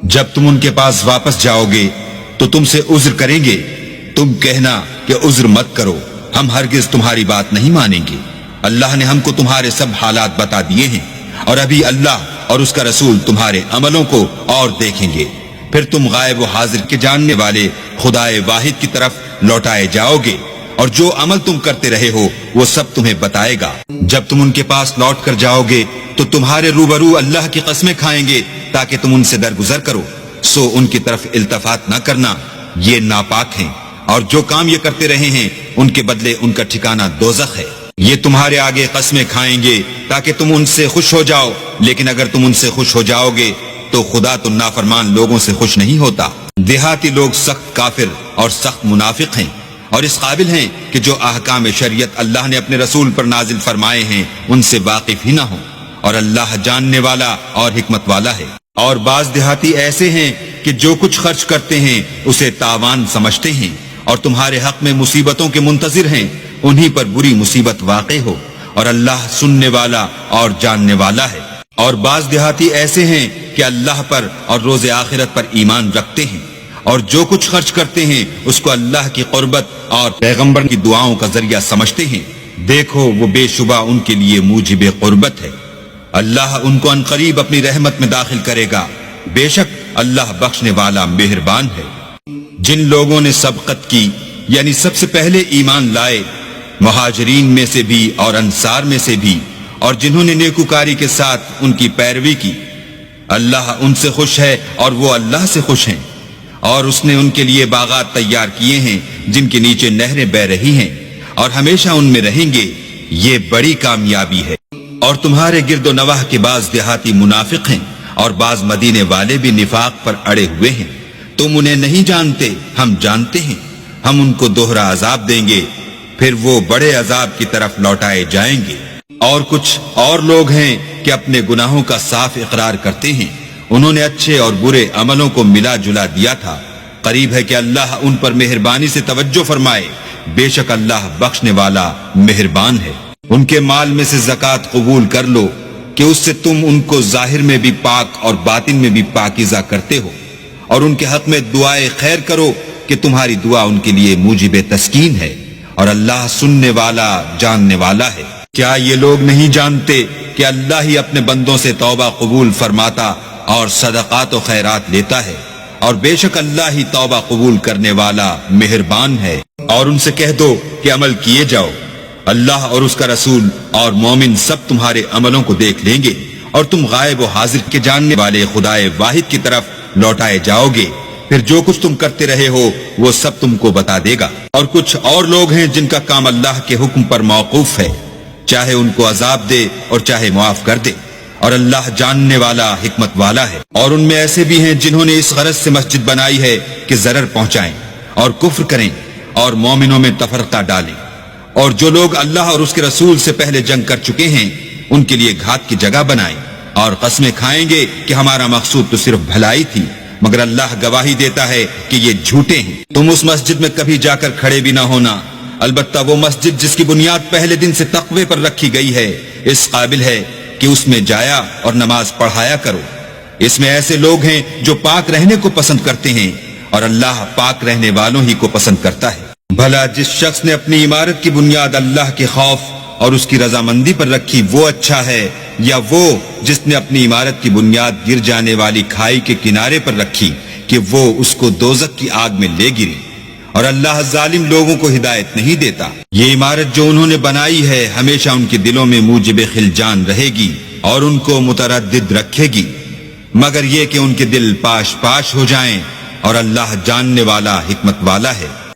جب تم ان کے پاس واپس جاؤ گے تو تم سے عذر کریں گے، تم کہنا کہ عذر مت کرو، ہم ہرگز تمہاری بات نہیں مانیں گے، اللہ نے ہم کو تمہارے سب حالات بتا دیے ہیں، اور ابھی اللہ اور اس کا رسول تمہارے عملوں کو اور دیکھیں گے، پھر تم غائب و حاضر کے جاننے والے خدائے واحد کی طرف لوٹائے جاؤ گے، اور جو عمل تم کرتے رہے ہو وہ سب تمہیں بتائے گا۔ جب تم ان کے پاس لوٹ کر جاؤ گے تو تمہارے روبرو اللہ کی قسمیں کھائیں گے تاکہ تم ان سے درگزر کرو، سو ان کی طرف التفات نہ کرنا، یہ ناپاک ہیں، اور جو کام یہ کرتے رہے ہیں ان کے بدلے ان کا ٹھکانہ دوزخ ہے۔ یہ تمہارے آگے قسمیں کھائیں گے تاکہ تم ان سے خوش ہو جاؤ، لیکن اگر تم ان سے خوش ہو جاؤ گے تو خدا تو نافرمان لوگوں سے خوش نہیں ہوتا۔ دیہاتی لوگ سخت کافر اور سخت منافق ہیں، اور اس قابل ہیں کہ جو احکام شریعت اللہ نے اپنے رسول پر نازل فرمائے ہیں ان سے واقف ہی نہ ہوں، اور اللہ جاننے والا اور حکمت والا ہے۔ اور بعض دیہاتی ایسے ہیں کہ جو کچھ خرچ کرتے ہیں اسے تاوان سمجھتے ہیں، اور تمہارے حق میں مصیبتوں کے منتظر ہیں، انہی پر بری مصیبت واقع ہو، اور اللہ سننے والا اور جاننے والا ہے۔ اور بعض دیہاتی ایسے ہیں کہ اللہ پر اور روز آخرت پر ایمان رکھتے ہیں، اور جو کچھ خرچ کرتے ہیں اس کو اللہ کی قربت اور پیغمبر کی دعاؤں کا ذریعہ سمجھتے ہیں، دیکھو وہ بے شبہ ان کے لیے موجب قربت ہے، اللہ ان کو عنقریب اپنی رحمت میں داخل کرے گا، بے شک اللہ بخشنے والا مہربان ہے۔ جن لوگوں نے سبقت کی یعنی سب سے پہلے ایمان لائے، مہاجرین میں سے بھی اور انصار میں سے بھی، اور جنہوں نے نیکوکاری کے ساتھ ان کی پیروی کی، اللہ ان سے خوش ہے اور وہ اللہ سے خوش ہیں، اور اس نے ان کے لیے باغات تیار کیے ہیں جن کے نیچے نہریں بہ رہی ہیں، اور ہمیشہ ان میں رہیں گے، یہ بڑی کامیابی ہے۔ اور تمہارے گرد و نواح کے بعض دیہاتی منافق ہیں، اور بعض مدینے والے بھی نفاق پر اڑے ہوئے ہیں، تم انہیں نہیں جانتے، ہم جانتے ہیں، ہم ان کو دوہرا عذاب دیں گے، پھر وہ بڑے عذاب کی طرف لوٹائے جائیں گے۔ اور کچھ اور لوگ ہیں کہ اپنے گناہوں کا صاف اقرار کرتے ہیں، انہوں نے اچھے اور برے عملوں کو ملا جلا دیا تھا، قریب ہے کہ اللہ ان پر مہربانی سے توجہ فرمائے، بے شک اللہ بخشنے والا مہربان ہے۔ ان کے مال میں سے زکوٰۃ قبول کر لو کہ اس سے تم ان کو ظاہر میں بھی پاک اور باطن میں بھی پاکیزہ کرتے ہو، اور ان کے حق میں دعائے خیر کرو کہ تمہاری دعا ان کے لیے موجب تسکین ہے، اور اللہ سننے والا جاننے والا ہے۔ کیا یہ لوگ نہیں جانتے کہ اللہ ہی اپنے بندوں سے توبہ قبول فرماتا اور صدقات و خیرات لیتا ہے، اور بے شک اللہ ہی توبہ قبول کرنے والا مہربان ہے۔ اور ان سے کہہ دو کہ عمل کیے جاؤ، اللہ اور اس کا رسول اور مومن سب تمہارے عملوں کو دیکھ لیں گے، اور تم غائب و حاضر کے جاننے والے خدائے واحد کی طرف لوٹائے جاؤ گے، پھر جو کچھ تم کرتے رہے ہو وہ سب تم کو بتا دے گا۔ اور کچھ اور لوگ ہیں جن کا کام اللہ کے حکم پر موقوف ہے، چاہے ان کو عذاب دے اور چاہے معاف کر دے، اور اللہ جاننے والا حکمت والا ہے۔ اور ان میں ایسے بھی ہیں جنہوں نے اس غرض سے مسجد بنائی ہے کہ ضرر پہنچائیں اور کفر کریں اور مومنوں میں تفرقہ ڈالیں، اور جو لوگ اللہ اور اس کے رسول سے پہلے جنگ کر چکے ہیں ان کے لیے گھات کی جگہ بنائیں، اور قسمیں کھائیں گے کہ ہمارا مقصود تو صرف بھلائی تھی، مگر اللہ گواہی دیتا ہے کہ یہ جھوٹے ہیں۔ تم اس مسجد میں کبھی جا کر کھڑے بھی نہ ہونا، البتہ وہ مسجد جس کی بنیاد پہلے دن سے تقوی پر رکھی گئی ہے اس قابل ہے کہ اس میں جایا اور نماز پڑھایا کرو۔ اس میں ایسے لوگ ہیں جو پاک رہنے کو پسند کرتے ہیں، اور اللہ پاک رہنے والوں ہی کو پسند کرتا ہے۔ بھلا جس شخص نے اپنی عمارت کی بنیاد اللہ کے خوف اور اس کی رضامندی پر رکھی وہ اچھا ہے، یا وہ جس نے اپنی عمارت کی بنیاد گر جانے والی کھائی کے کنارے پر رکھی کہ وہ اس کو دوزخ کی آگ میں لے گری، اور اللہ ظالم لوگوں کو ہدایت نہیں دیتا۔ یہ عمارت جو انہوں نے بنائی ہے ہمیشہ ان کے دلوں میں موجب خلجان رہے گی اور ان کو متردد رکھے گی، مگر یہ کہ ان کے دل پاش پاش ہو جائیں، اور اللہ جاننے والا حکمت والا ہے۔